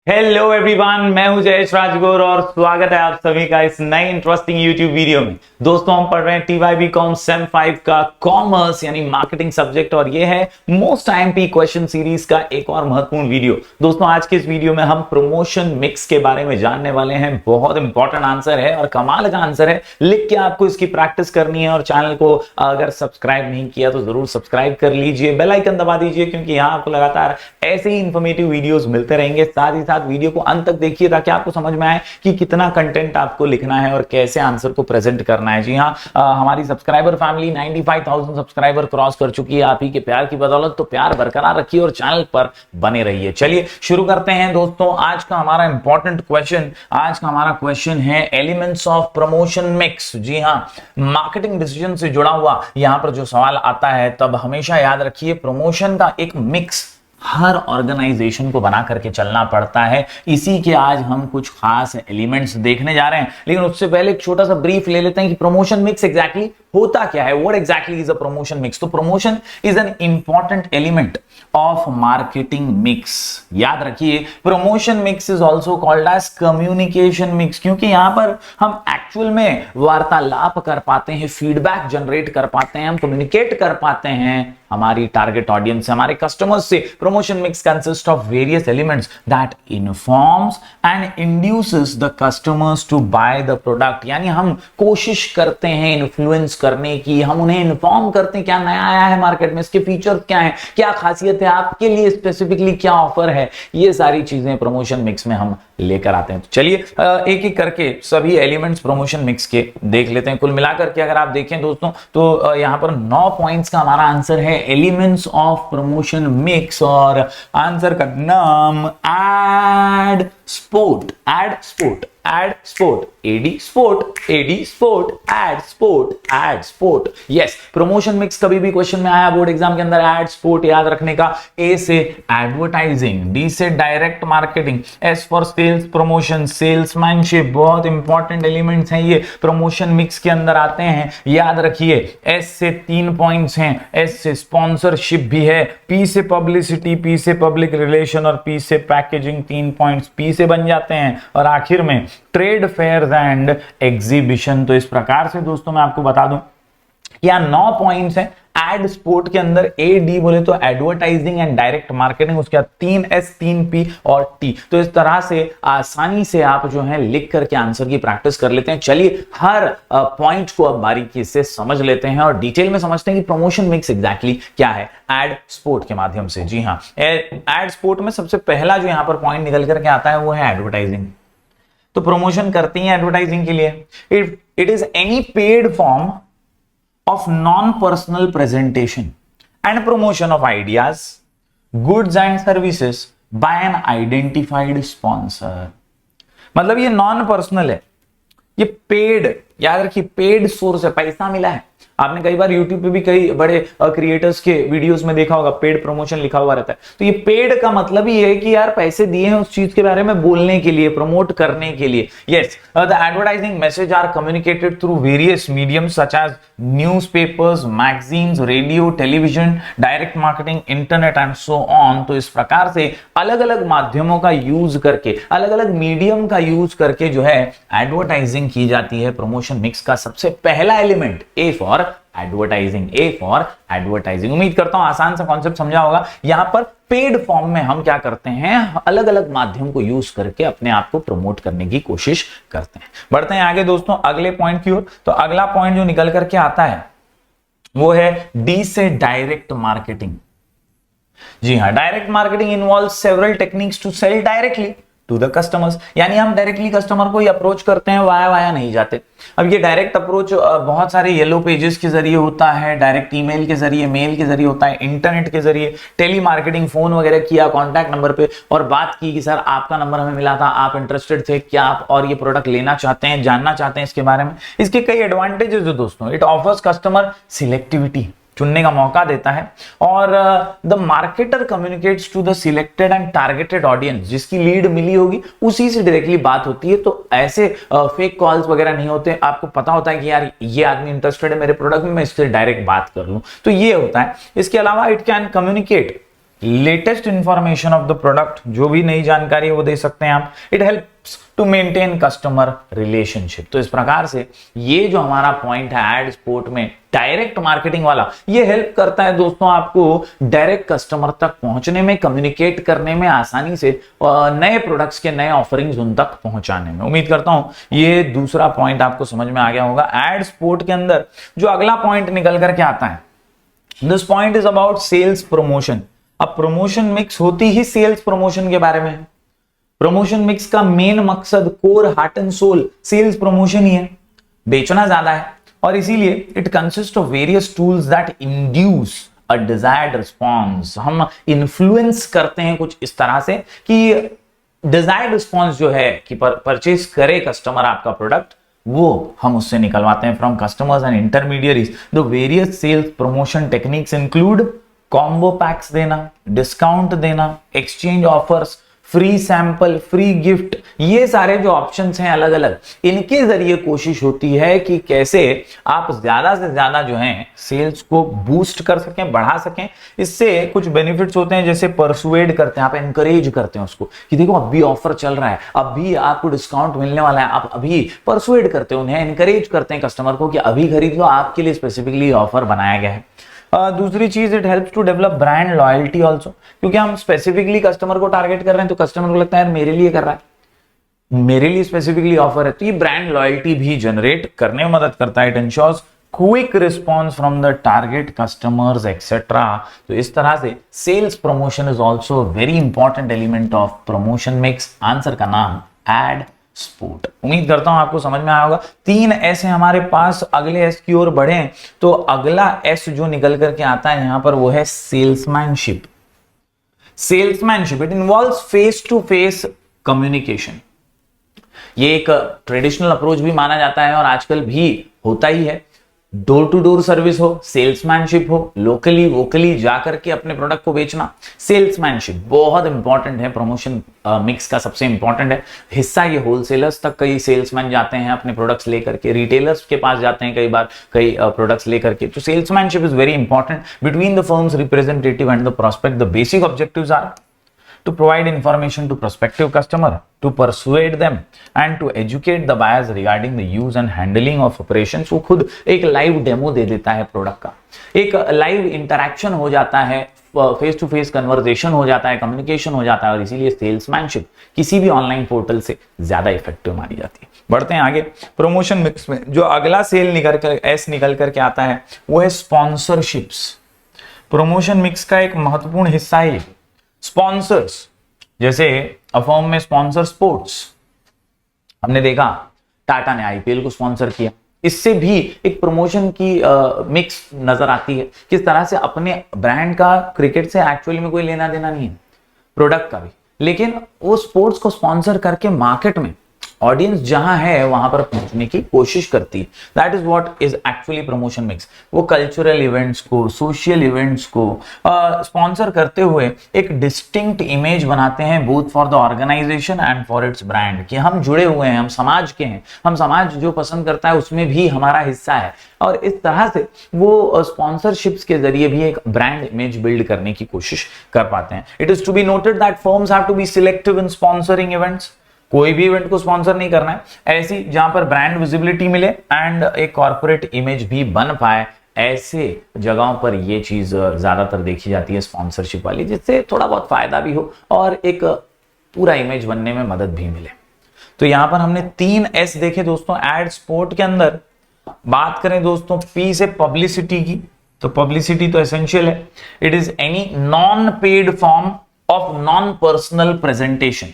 Hello everyone, मैं हूं जयेश राजगौर और स्वागत है आप सभी का इस नई इंटरेस्टिंग यूट्यूब वीडियो में। दोस्तों, हम पढ़ रहे हैं TYBCom सेम 5 का कॉमर्स यानी मार्केटिंग सब्जेक्ट और ये है मोस्ट IMP क्वेश्चन सीरीज का एक और महत्वपूर्ण वीडियो। दोस्तों, आज के इस वीडियो में हम प्रमोशन मिक्स के बारे में जानने वाले हैं। बहुत इंपॉर्टेंट आंसर है और कमाल का आंसर है। लिख के आपको इसकी प्रैक्टिस करनी है और चैनल को अगर सब्सक्राइब नहीं किया तो जरूर सब्सक्राइब कर लीजिए, बेल आइकन दबा दीजिए, क्योंकि यहाँ आपको लगातार ऐसे ही इंफॉर्मेटिव वीडियोस मिलते रहेंगे। साथ ही साथ वीडियो को अंत तक देखिए ताकि आपको समझ में आए कि कितना कंटेंट आपको लिखना है और कैसे आंसर को प्रेजेंट करना है। जी हाँ, हमारी सब्सक्राइबर फैमिली 95,000 सब्सक्राइबर क्रॉस कर चुकी है। आप ही के प्यार की बदौलत, तो प्यार बरकरार रखिए और चैनल पर बने रहिए। चलिए शुरू करते हैं दोस्तों। आज का हमारा इंपॉर्टेंट क्वेश्चन, आज का हमारा क्वेश्चन है एलिमेंट्स ऑफ प्रमोशन मिक्स। जी हाँ, मार्केटिंग डिसीजन से जुड़ा हुआ यहां पर जो सवाल आता है, तब हमेशा याद रखिए प्रमोशन का एक मिक्स हर ऑर्गेनाइजेशन को बना करके चलना पड़ता है। इसी के आज हम कुछ खास एलिमेंट्स देखने जा रहे हैं, लेकिन उससे पहले एक छोटा सा ब्रीफ ले लेते हैं कि प्रमोशन मिक्स एग्जैक्टली होता क्या है। What exactly is a promotion mix? तो promotion is an important element of marketing mix. याद रखिए, promotion mix is also called as communication mix, क्योंकि यहां पर हम एक्चुअल में वार्तालाप कर पाते हैं, फीडबैक जनरेट कर पाते हैं, हम कम्युनिकेट कर पाते हैं हमारी टारगेट ऑडियंस से, हमारे कस्टमर्स से। Promotion mix consist of various elements that informs and induces the customers to buy the product. यानी हम कोशिश करते हैं इन्फ्लुएंस करने की, हम उन्हें इन्फॉर्म करते हैं क्या नया आया है मार्केट में, इसके फीचर क्या है, क्या खासियत है, आपके लिए स्पेसिफिकली क्या ऑफर है। ये सारी चीजें प्रमोशन मिक्स में हम लेकर आते हैं। तो चलिए एक एक करके सभी एलिमेंट्स प्रमोशन मिक्स के देख लेते हैं। कुल मिलाकर के अगर आप देखें दोस्तों, तो यहां पर 9 पॉइंट्स का हमारा आंसर है एलिमेंट्स ऑफ प्रमोशन मिक्स, और आंसर का नाम ad sport, ad sport, ad sport, AD sport, AD sport, ad sport, ad sport. Yes, promotion mix कभी भी क्वेश्चन में आया बोर्ड एग्जाम के अंदर, एड स्पोर्ट याद रखने का। ए से एडवर्टाइजिंग, डी से direct marketing, S for sales promotion, salesmanship, बहुत इंपॉर्टेंट एलिमेंट्स हैं ये, प्रमोशन मिक्स के अंदर आते हैं। याद रखिए, एस से 3 पॉइंट्स हैं, एस से स्पॉन्सरशिप भी है, पी से पब्लिसिटी, पी से पब्लिक रिलेशन और पी से पैकेजिंग। 3 पॉइंट्स पी से बन जाते हैं। और आखिर में ट्रेड फेयर्स एंड एग्जीबिशन। तो इस प्रकार से दोस्तों मैं आपको बता दूं, यहां 9 पॉइंट्स हैं। एड स्पोर्ट के अंदर ए डी बोले तो एडवर्टाइजिंग एंड डायरेक्ट मार्केटिंग, उसके बाद 3 एस 3 पी और टी। तो इस तरह से आसानी से आप जो है लिख करके आंसर की प्रैक्टिस कर लेते हैं। चलिए हर पॉइंट को अब बारीकी से समझ लेते हैं और डिटेल में समझते हैं कि प्रमोशन मिक्स एग्जैक्टली क्या है एड स्पोर्ट के माध्यम से। जी हाँ, एड स्पोर्ट में सबसे पहला जो यहां पर पॉइंट निकल करके आता है वो है एडवर्टाइजिंग। तो प्रमोशन करती हैं एडवर्टाइजिंग के लिए। It is any paid form of non-personal presentation and promotion of ideas, goods and services by an identified sponsor। मतलब ये नॉन पर्सनल है, ये पेड, याद रखिए पेड सोर्स है, पैसा मिला है। आपने कई बार YouTube पे भी कई बड़े क्रिएटर्स के वीडियोस में देखा होगा पेड प्रमोशन लिखा हुआ रहता है। तो ये पेड का मतलब ही है कि यार पैसे दिए हैं उस चीज के बारे में बोलने के लिए, प्रमोट करने के लिए। Yes, the advertising message are communicated through various mediums such as newspapers, magazines, radio, television, direct marketing, internet and so on. तो इस प्रकार से अलग अलग माध्यमों का यूज करके, अलग अलग मीडियम का यूज करके जो है एडवर्टाइजिंग की जाती है। प्रमोशन मिक्स का सबसे पहला element A for advertising, A for advertising. उम्मीद करता हूं आसान सा कॉन्सेप्ट समझा होगा। यहां पर पेड फॉर्म में हम क्या करते हैं, अलग अलग माध्यम को यूज करके अपने आप को प्रमोट करने की कोशिश करते हैं। बढ़ते हैं आगे दोस्तों अगले पॉइंट की ओर। तो अगला पॉइंट जो निकल करके आता है वो है डी से डायरेक्ट मार्केटिंग। जी हां, direct marketing involve several techniques to sell directly to the customers. यानी हम डायरेक्टली कस्टमर को ही अप्रोच करते हैं, वाया वाया नहीं जाते। अब ये डायरेक्ट अप्रोच बहुत सारे येलो पेजेस के जरिए होता है, डायरेक्ट ईमेल के जरिए, मेल के जरिए होता है, इंटरनेट के जरिए, टेली मार्केटिंग, फोन वगैरह किया कॉन्टैक्ट नंबर पे और बात की कि सर आपका नंबर हमें मिला था, आप इंटरेस्टेड थे क्या, आप और ये प्रोडक्ट लेना चाहते हैं, जानना चाहते हैं इसके बारे में। इसके कई एडवांटेजेस है दोस्तों। इट ऑफर्स कस्टमर सिलेक्टिविटी, चुनने का मौका देता है, और the marketer communicates to the selected and targeted audience. जिसकी लीड मिली होगी उसी से डायरेक्टली बात होती है। तो ऐसे फेक कॉल्स वगैरह नहीं होते, आपको पता होता है कि यार ये आदमी इंटरेस्टेड है मेरे प्रोडक्ट में, मैं इससे डायरेक्ट बात कर लूं। तो ये होता है। इसके अलावा it can communicate latest information of the product, जो भी नई जानकारी है वो दे सकते हैं आप। It helps to maintain customer relationship. तो इस प्रकार से ये जो हमारा पॉइंट है एड स्पोर्ट में डायरेक्ट मार्केटिंग वाला, ये हेल्प करता है दोस्तों आपको डायरेक्ट कस्टमर तक पहुंचने में, कम्युनिकेट करने में, आसानी से नए प्रोडक्ट्स के नए ऑफरिंग्स उन तक पहुंचाने में। उम्मीद करता हूं ये दूसरा पॉइंट आपको समझ में आ गया होगा। एड स्पोर्ट के अंदर जो अगला पॉइंट निकल करके आता है, this point is about sales promotion. अब प्रमोशन मिक्स होती ही सेल्स प्रमोशन के बारे में है। प्रमोशन मिक्स का मेन मकसद, core, heart and soul sales promotion ही है, बेचना ज्यादा है। और इसीलिए it consist of various tools that induce a desired response. हम इन्फ्लुएंस करते हैं कुछ इस तरह से कि डिजायर्ड रिस्पॉन्स जो है कि परचेज करे कस्टमर आपका प्रोडक्ट, वो हम उससे निकलवाते हैं from customers and intermediaries. The various cells promotion techniques include combo PACS देना, डिस्काउंट देना, exchange offers, free sample, free gift, ये सारे जो ऑप्शंस हैं अलग अलग, इनके जरिए कोशिश होती है कि कैसे आप ज्यादा से ज्यादा जो है सेल्स को बूस्ट कर सकें, बढ़ा सकें। इससे कुछ बेनिफिट्स होते हैं, जैसे परसुएड करते हैं, आप एनकरेज करते हैं उसको कि देखो अभी ऑफर चल रहा है, अभी आपको डिस्काउंट मिलने वाला है, आप अभी परसुएड करते हैं, उन्हें एनकरेज करते हैं कस्टमर को कि अभी खरीद लो, आपके लिए स्पेसिफिकली ऑफर बनाया गया है। दूसरी चीज, it helps to develop brand loyalty also, क्योंकि हम स्पेसिफिकली कस्टमर को टारगेट कर रहे हैं तो कस्टमर को लगता है यार मेरे लिए कर रहा है, मेरे लिए स्पेसिफिकली ऑफर है, तो ये ब्रांड लॉयल्टी भी जनरेट करने में मदद करता है। It ensures quick response from the target customers etcetera. तो इस तरह से sales promotion is also very important element of promotion mix. Answer का नाम एड स्पोर्ट। उम्मीद करता हूं आपको समझ में आया होगा। 3 एस है हमारे पास, अगले एस की ओर बढ़े तो अगला एस जो निकल करके आता है यहां पर वो है salesmanship. Salesmanship, it involves face to face communication. ये एक ट्रेडिशनल अप्रोच भी माना जाता है और आजकल भी होता ही है। डोर टू डोर सर्विस हो, सेल्समैनशिप हो, लोकली वोकली जाकर के अपने प्रोडक्ट को बेचना, सेल्समैनशिप बहुत इंपॉर्टेंट है। प्रमोशन मिक्स का सबसे इंपॉर्टेंट है हिस्सा। ये होलसेलर्स तक कई सेल्समैन जाते हैं अपने प्रोडक्ट्स लेकर के, रिटेलर्स के पास जाते हैं कई बार कई प्रोडक्ट्स लेकर के। तो salesmanship is very important between the firm's representative and the prospect. The basic objectives are to provide information to prospective customer, to persuade them and to educate the buyers regarding the use and handling of operations। वो खुद एक live demo दे देता है product का, एक live interaction हो जाता है, फेस टू फेस कन्वर्सेशन हो जाता है, कम्युनिकेशन हो जाता है, और इसीलिए सेल्समैनशिप किसी भी ऑनलाइन पोर्टल से ज्यादा इफेक्टिव मानी जाती है। बढ़ते हैं आगे। प्रमोशन मिक्स में जो अगला सेल निकल करके आता है वो है स्पॉन्सरशिप्स। प्रमोशन मिक्स का एक महत्वपूर्ण हिस्सा है स्पॉन्सर्स। जैसे अफर्म में स्पॉन्सर स्पोर्ट्स, हमने देखा टाटा ने आईपीएल को स्पॉन्सर किया, इससे भी एक प्रमोशन की मिक्स नजर आती है। किस तरह से अपने ब्रांड का क्रिकेट से एक्चुअली में कोई लेना देना नहीं है, प्रोडक्ट का भी, लेकिन वो स्पोर्ट्स को स्पॉन्सर करके मार्केट में ऑडियंस जहां है वहां पर पहुंचने की कोशिश करती है। That is what is actually promotion mix. वो कल्चरल इवेंट्स को, सोशल इवेंट्स को स्पॉन्सर करते हुए एक डिस्टिंक्ट इमेज बनाते हैं both for the organisation and for its brand, कि हम जुड़े हुए हैं, हम समाज के हैं, हम समाज जो पसंद करता है उसमें भी हमारा हिस्सा है। और इस तरह से वो स्पॉन्सरशिप्स के जरिए भी एक ब्रांड इमेज बिल्ड करने की कोशिश कर पाते हैं। It is to be noted that firms have to be selective in sponsoring events. कोई भी इवेंट को स्पॉन्सर नहीं करना है, ऐसी जहां पर ब्रांड विजिबिलिटी मिले एंड एक कॉर्पोरेट इमेज भी बन पाए, ऐसे जगहों पर ये चीज ज्यादातर देखी जाती है स्पॉन्सरशिप वाली, जिससे थोड़ा बहुत फायदा भी हो और एक पूरा इमेज बनने में मदद भी मिले। तो यहां पर हमने 3 एस देखे दोस्तों एड स्पोर्ट के अंदर। बात करें दोस्तों पी से पब्लिसिटी की, तो पब्लिसिटी तो एसेंशियल है। It is any non paid form of non personal presentation,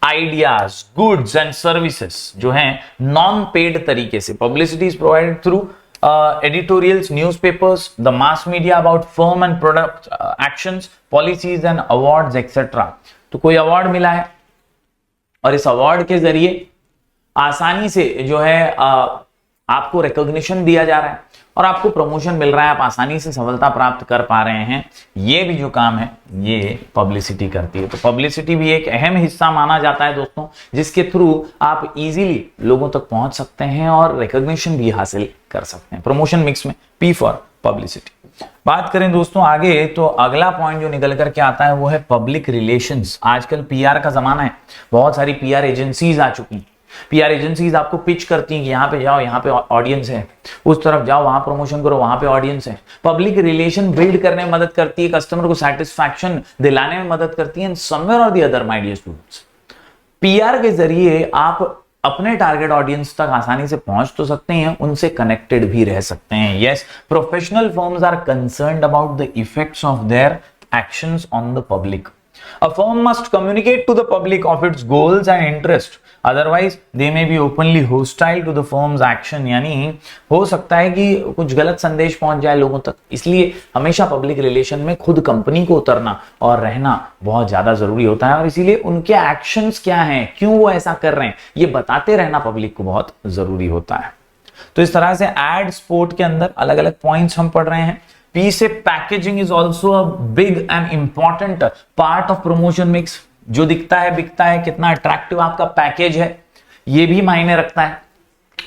ideas, goods and services जो हैं नॉन पेड तरीके से। Publicity is provided through editorials, newspapers, the mass media about firm and product actions, policies and awards etcetera. तो कोई award मिला है और इस अवार्ड के जरिए आसानी से जो है आपको रिकॉग्निशन दिया जा रहा है और आपको प्रमोशन मिल रहा है, आप आसानी से सफलता प्राप्त कर पा रहे हैं, ये भी जो काम है ये पब्लिसिटी करती है। तो पब्लिसिटी भी एक अहम हिस्सा माना जाता है दोस्तों, जिसके थ्रू आप इजीली लोगों तक पहुंच सकते हैं और रिकॉग्निशन भी हासिल कर सकते हैं। प्रमोशन मिक्स में पी फॉर पब्लिसिटी। बात करें दोस्तों आगे, तो अगला पॉइंट जो निकल करके आता है वो है पब्लिक रिलेशंस। आजकल पीआर का जमाना है, बहुत सारी पीआर एजेंसीज आ चुकी हैं। पीआर एजेंसीज आपको पिच करती हैं कि यहाँ पे जाओ, यहाँ पे ऑडियंस है, उस तरफ जाओ, वहां प्रमोशन करो, वहां पे ऑडियंस है। पब्लिक रिलेशन बिल्ड करने में मदद करती है, कस्टमर को सेटिस्फैक्शन दिलाने में मदद करती है। समवेयर और the other my dear students, PR के जरिए आप अपने टारगेट ऑडियंस तक आसानी से पहुंच तो सकते हैं, उनसे कनेक्टेड भी रह सकते हैं। Yes, professional firms are concerned about the effects of their actions on the public. A firm must communicate to the public of its goals and interest. Otherwise, they may be openly hostile to the firm's action. यानी हो सकता है कि कुछ गलत संदेश पहुंच जाए लोगों तक। इसलिए हमेशा पब्लिक रिलेशन में खुद कंपनी को उतरना और रहना बहुत ज्यादा जरूरी होता है, और इसीलिए उनके एक्शंस क्या हैं, क्यों वो ऐसा कर रहे हैं, ये बताते रहना पब्लिक को बहुत जरूरी होता है। तो इस तरह से एड स्पोर्ट के अंदर अलग अलग पॉइंट्स हम पढ़ रहे हैं। पी से packaging is also a big and important part of promotion mix. जो दिखता है बिकता है, कितना अट्रैक्टिव आपका पैकेज है, ये भी मायने रखता है।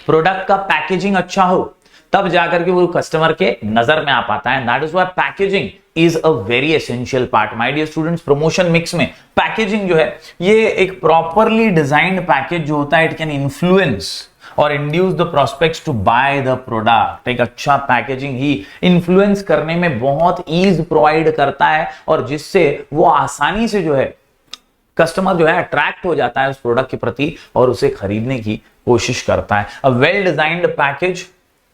प्रोडक्ट का पैकेजिंग अच्छा हो तब जाकर के वो कस्टमर के नजर में आ पाता है। That is why packaging is a very essential part. My dear students, promotion mix में पैकेजिंग जो है, ये एक प्रॉपरली डिजाइंड पैकेज जो होता है, इट कैन इन्फ्लुएंस और induce the prospects to buy the product. एक अच्छा पैकेजिंग ही इन्फ्लुएंस करने में बहुत ईज प्रोवाइड करता है, और जिससे वो आसानी से जो है कस्टमर जो है अट्रैक्ट हो जाता है उस प्रोडक्ट के प्रति और उसे खरीदने की कोशिश करता है। A well designed package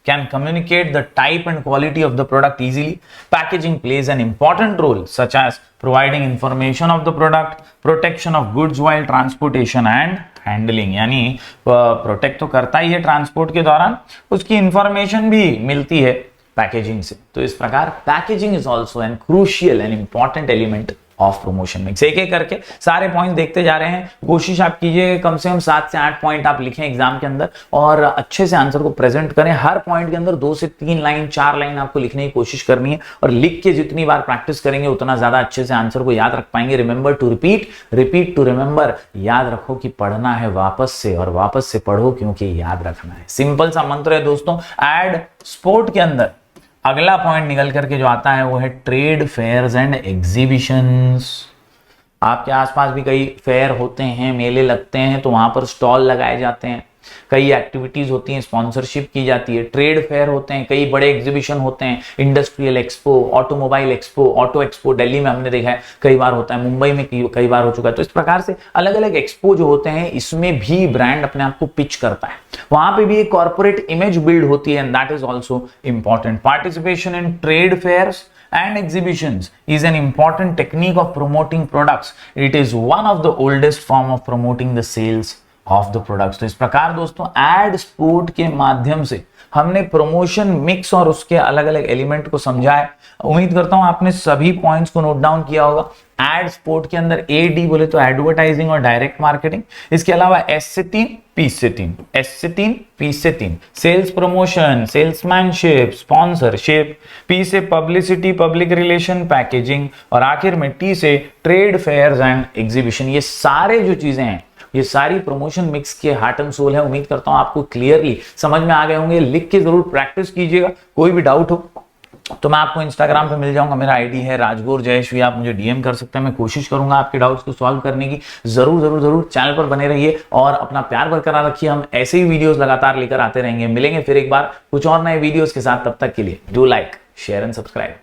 can communicate the type and quality of the product easily. Packaging plays an important role, such as providing information of the product, protection of goods while transportation and handling. यानी protect तो करता ही है transport के दौरान, उसकी information भी मिलती है पैकेजिंग से। तो इस प्रकार packaging is also an crucial and important element of promotion mix. एक एक करके सारे पॉइंट देखते जा रहे हैं। कोशिश आप कीजिए कम से कम 7 से 8 पॉइंट आप लिखें एग्जाम के अंदर, और अच्छे से आंसर को प्रेजेंट करें। हर पॉइंट के अंदर 2 से 3 लाइन 4 लाइन आपको लिखने की कोशिश करनी है, और लिख के जितनी बार प्रैक्टिस करेंगे उतना ज्यादा अच्छे से आंसर को याद रख पाएंगे। Remember to repeat, repeat to remember. याद रखो कि पढ़ना है वापस से, और वापस से पढ़ो क्योंकि याद रखना है। सिंपल सा मंत्र है दोस्तों। एड स्पोर्ट के अंदर अगला पॉइंट निकल करके जो आता है वो है ट्रेड फेयर्स एंड एग्जीबिशंस। आपके आसपास भी कई फेयर होते हैं, मेले लगते हैं, तो वहां पर स्टॉल लगाए जाते हैं, कई एक्टिविटीज होती हैं, स्पॉन्सरशिप की जाती है, ट्रेड फेयर होते हैं, कई बड़े एग्जीबिशन होते हैं, industrial expo, automobile expo, auto expo Delhi में हमने देखा है कई बार होता है, मुंबई में कई बार हो चुका है। तो इस प्रकार से अलग अलग एक्सपो जो होते हैं, इसमें भी ब्रांड अपने आप को पिच करता है, वहां पे भी एक कॉर्पोरेट इमेज बिल्ड होती है, and that is also important. Participation in trade fairs and exhibitions is an important technique of promoting products. It is one of the oldest form of promoting the sales of the products. तो इस प्रकार दोस्तों add sport के माध्यम से हमने promotion mix और उसके अलग अलग एलिमेंट को समझा है। उम्मीद करता हूं आपने सभी पॉइंट्स को नोट डाउन किया होगा। एड स्पोर्ट के अंदर एडी बोले तो एडवर्टाइजिंग और डायरेक्ट मार्केटिंग, इसके अलावा एस से 3 पी से 3, एस से 3 पी से 3 sales promotion, salesmanship, sponsorship, P से पब्लिसिटी, पब्लिक रिलेशन, पैकेजिंग, और आखिर में टी से ट्रेड फेयर्स एंड एग्जीबिशन। ये सारे जो चीजें हैं, ये सारी प्रमोशन मिक्स के हार्ट एंड सोल है। उम्मीद करता हूं आपको क्लियरली समझ में आ गए होंगे। लिख के जरूर प्रैक्टिस कीजिएगा। कोई भी डाउट हो तो मैं आपको इंस्टाग्राम पे मिल जाऊंगा, मेरा आईडी है राजगुरु जयश्री, आप मुझे डीएम कर सकते हैं। मैं कोशिश करूंगा आपके डाउट्स को सॉल्व करने की। जरूर जरूर जरूर चैनल पर बने रहिए और अपना प्यार बरकरार रखिए। हम ऐसे ही वीडियोस लगातार लेकर आते रहेंगे। मिलेंगे फिर एक बार कुछ और नए वीडियोस के साथ। तब तक के लिए do like, share and subscribe.